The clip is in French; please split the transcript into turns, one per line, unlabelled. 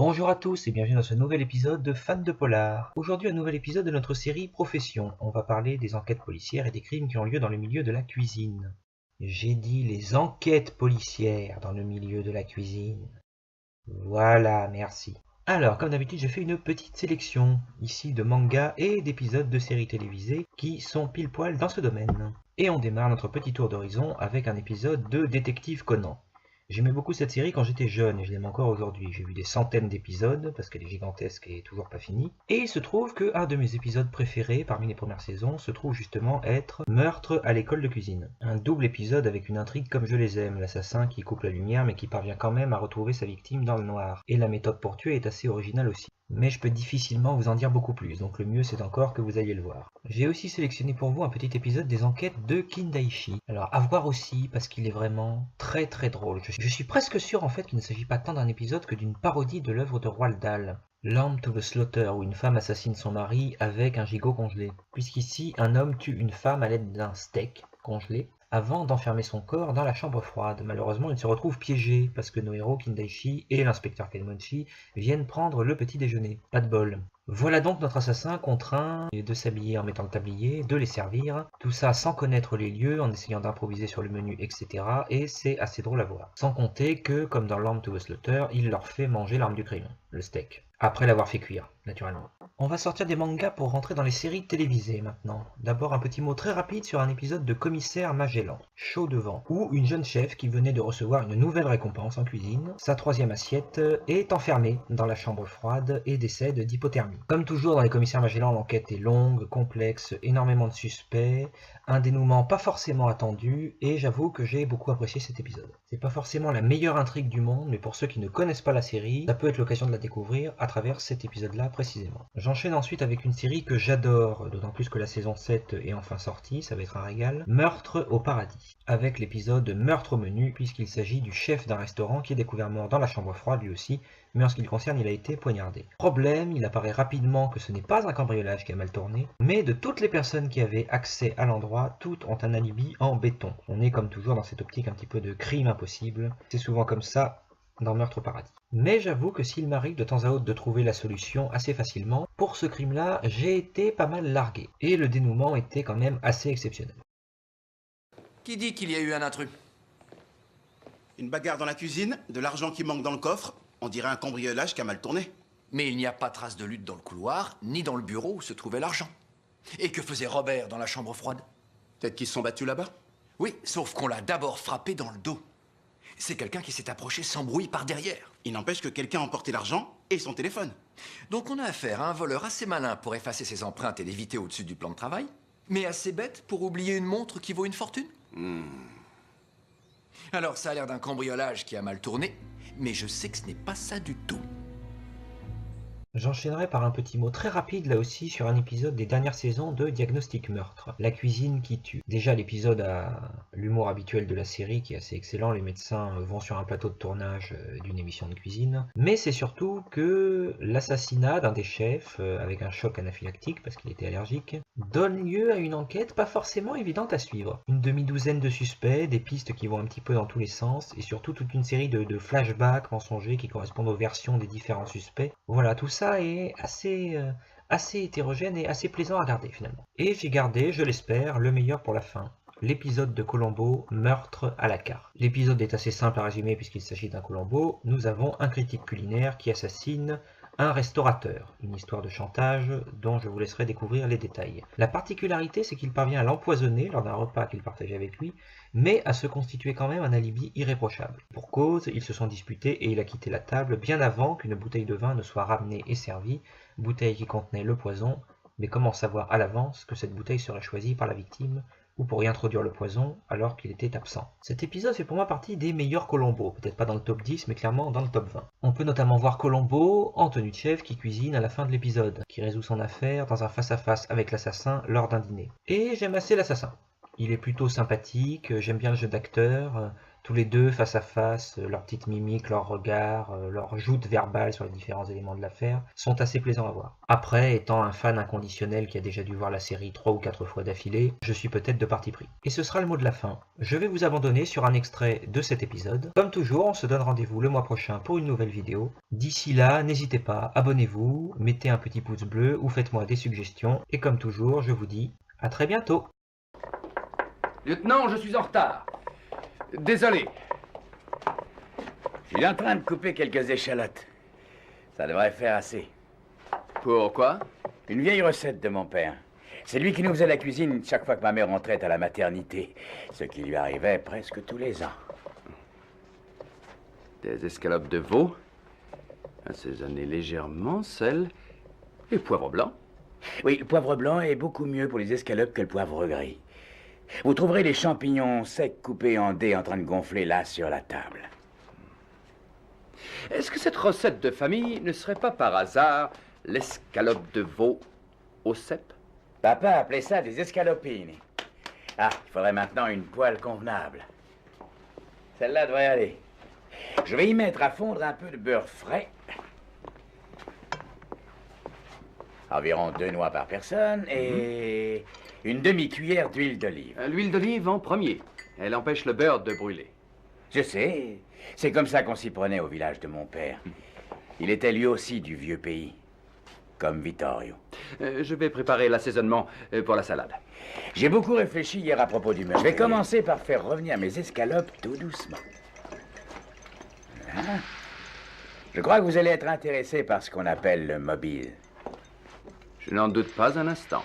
Bonjour à tous et bienvenue dans ce nouvel épisode de Fans de Polar. Aujourd'hui un nouvel épisode de notre série Profession. On va parler des enquêtes policières et des crimes qui ont lieu dans le milieu de la cuisine. J'ai dit les enquêtes policières dans le milieu de la cuisine. Voilà, merci. Alors, comme d'habitude, j'ai fait une petite sélection ici de mangas et d'épisodes de séries télévisées qui sont pile poil dans ce domaine. Et on démarre notre petit tour d'horizon avec un épisode de Détective Conan. J'aimais beaucoup cette série quand j'étais jeune et je l'aime encore aujourd'hui. J'ai vu des centaines d'épisodes parce qu'elle est gigantesque et toujours pas finie. Et il se trouve qu'un de mes épisodes préférés parmi les premières saisons se trouve justement être Meurtre à l'école de cuisine. Un double épisode avec une intrigue comme je les aime, l'assassin qui coupe la lumière mais qui parvient quand même à retrouver sa victime dans le noir. Et la méthode pour tuer est assez originale aussi. Mais je peux difficilement vous en dire beaucoup plus, donc le mieux c'est encore que vous alliez le voir. J'ai aussi sélectionné pour vous un petit épisode des enquêtes de Kindaichi. Alors à voir aussi parce qu'il est vraiment très drôle. Je suis presque sûr en fait qu'il ne s'agit pas tant d'un épisode que d'une parodie de l'œuvre de Roald Dahl. Lamb to the Slaughter, où une femme assassine son mari avec un gigot congelé. Puisqu'ici, un homme tue une femme à l'aide d'un steak congelé, avant d'enfermer son corps dans la chambre froide. Malheureusement, il se retrouve piégé, parce que nos héros Kindaichi et l'inspecteur Kenmochi viennent prendre le petit déjeuner. Pas de bol. Voilà donc notre assassin contraint de s'habiller en mettant le tablier, de les servir, tout ça sans connaître les lieux, en essayant d'improviser sur le menu, etc. Et c'est assez drôle à voir. Sans compter que, comme dans Lamb to the Slaughter, il leur fait manger l'arme du crime, le steak. Après l'avoir fait cuire, naturellement. On va sortir des mangas pour rentrer dans les séries télévisées maintenant. D'abord un petit mot très rapide sur un épisode de Commissaire Magellan, Chaud devant, où une jeune chef qui venait de recevoir une nouvelle récompense en cuisine, sa troisième assiette, est enfermée dans la chambre froide et décède d'hypothermie. Comme toujours dans les Commissaires Magellan, l'enquête est longue, complexe, énormément de suspects, un dénouement pas forcément attendu, et j'avoue que j'ai beaucoup apprécié cet épisode. C'est pas forcément la meilleure intrigue du monde, mais pour ceux qui ne connaissent pas la série, ça peut être l'occasion de la découvrir à travers cet épisode-là précisément. J'enchaîne ensuite avec une série que j'adore, d'autant plus que la saison 7 est enfin sortie, ça va être un régal, Meurtre au paradis, avec l'épisode Meurtre au menu, puisqu'il s'agit du chef d'un restaurant qui est découvert mort dans la chambre froide lui aussi, mais en ce qui le concerne, il a été poignardé. Problème, il apparaît rapidement que ce n'est pas un cambriolage qui a mal tourné, mais de toutes les personnes qui avaient accès à l'endroit, toutes ont un alibi en béton. On est comme toujours dans cette optique un petit peu de crime impossible, c'est souvent comme ça dans Meurtre au paradis. Mais j'avoue que s'il m'arrive de temps à autre de trouver la solution assez facilement, pour ce crime-là, j'ai été pas mal largué. Et le dénouement était quand même assez exceptionnel.
Qui dit qu'il y a eu un intrus?
Une bagarre dans la cuisine, de l'argent qui manque dans le coffre, on dirait un cambriolage qui a mal tourné.
Mais il n'y a pas trace de lutte dans le couloir, ni dans le bureau où se trouvait l'argent. Et que faisait Robert dans la chambre froide?
Peut-être qu'ils se sont battus là-bas?
Oui, sauf qu'on l'a d'abord frappé dans le dos. C'est quelqu'un qui s'est approché sans bruit par derrière.
Il n'empêche que quelqu'un a emporté l'argent et son téléphone.
Donc on a affaire à un voleur assez malin pour effacer ses empreintes et l'éviter au-dessus du plan de travail, mais assez bête pour oublier une montre qui vaut une fortune. Alors ça a l'air d'un cambriolage qui a mal tourné, mais je sais que ce n'est pas ça du tout.
J'enchaînerai par un petit mot très rapide là aussi sur un épisode des dernières saisons de Diagnostic Meurtre, la cuisine qui tue. Déjà l'épisode a l'humour habituel de la série qui est assez excellent, les médecins vont sur un plateau de tournage d'une émission de cuisine, mais c'est surtout que l'assassinat d'un des chefs, avec un choc anaphylactique parce qu'il était allergique, donne lieu à une enquête pas forcément évidente à suivre. Une demi-douzaine de suspects, des pistes qui vont un petit peu dans tous les sens, et surtout toute une série de flashbacks mensongers qui correspondent aux versions des différents suspects. Voilà, tout ça est assez hétérogène et assez plaisant à regarder finalement. Et j'ai gardé, je l'espère, le meilleur pour la fin. L'épisode de Colombo, Meurtre à la carte. L'épisode est assez simple à résumer puisqu'il s'agit d'un Colombo. Nous avons un critique culinaire qui assassine un restaurateur. Une histoire de chantage dont je vous laisserai découvrir les détails. La particularité, c'est qu'il parvient à l'empoisonner lors d'un repas qu'il partageait avec lui, mais à se constituer quand même un alibi irréprochable. Pour cause, ils se sont disputés et il a quitté la table bien avant qu'une bouteille de vin ne soit ramenée et servie, bouteille qui contenait le poison, mais comment savoir à l'avance que cette bouteille serait choisie par la victime ou pour y introduire le poison alors qu'il était absent. Cet épisode fait pour moi partie des meilleurs Colombo, peut-être pas dans le top 10 mais clairement dans le top 20. On peut notamment voir Colombo en tenue de chef qui cuisine à la fin de l'épisode, qui résout son affaire dans un face-à-face avec l'assassin lors d'un dîner. Et j'aime assez l'assassin. Il est plutôt sympathique, j'aime bien le jeu d'acteur, Tous les deux, face à face, leurs petites mimiques, leurs regards, leurs joutes verbales sur les différents éléments de l'affaire sont assez plaisants à voir. Après, étant un fan inconditionnel qui a déjà dû voir la série 3 ou 4 fois d'affilée, je suis peut-être de parti pris. Et ce sera le mot de la fin. Je vais vous abandonner sur un extrait de cet épisode. Comme toujours, on se donne rendez-vous le mois prochain pour une nouvelle vidéo. D'ici là, n'hésitez pas, abonnez-vous, mettez un petit pouce bleu ou faites-moi des suggestions. Et comme toujours, je vous dis à très bientôt.
Lieutenant, je suis en retard. Désolé.
Je suis en train de couper quelques échalotes. Ça devrait faire assez.
Pourquoi?
Une vieille recette de mon père. C'est lui qui nous faisait la cuisine chaque fois que ma mère rentrait à la maternité. Ce qui lui arrivait presque tous les ans.
Des escalopes de veau, assaisonnées légèrement, sel et poivre blanc.
Oui, le poivre blanc est beaucoup mieux pour les escalopes que le poivre gris. Vous trouverez les champignons secs coupés en dés en train de gonfler là sur la table.
Est-ce que cette recette de famille ne serait pas par hasard l'escalope de veau au cèpe?
Papa appelait ça des escalopines. Ah, il faudrait maintenant une poêle convenable. Celle-là devrait aller. Je vais y mettre à fondre un peu de beurre frais. Environ 2 noix par personne et une demi-cuillère d'huile d'olive.
L'huile d'olive en premier. Elle empêche le beurre de brûler.
Je sais. C'est comme ça qu'on s'y prenait au village de mon père. Il était lui aussi du vieux pays. Comme Vittorio.
Je vais préparer l'assaisonnement pour la salade.
J'ai beaucoup réfléchi hier à propos du meurtre. Je vais commencer par faire revenir mes escalopes tout doucement. Voilà. Je crois que vous allez être intéressé par ce qu'on appelle le mobile.
Je n'en doute pas un instant.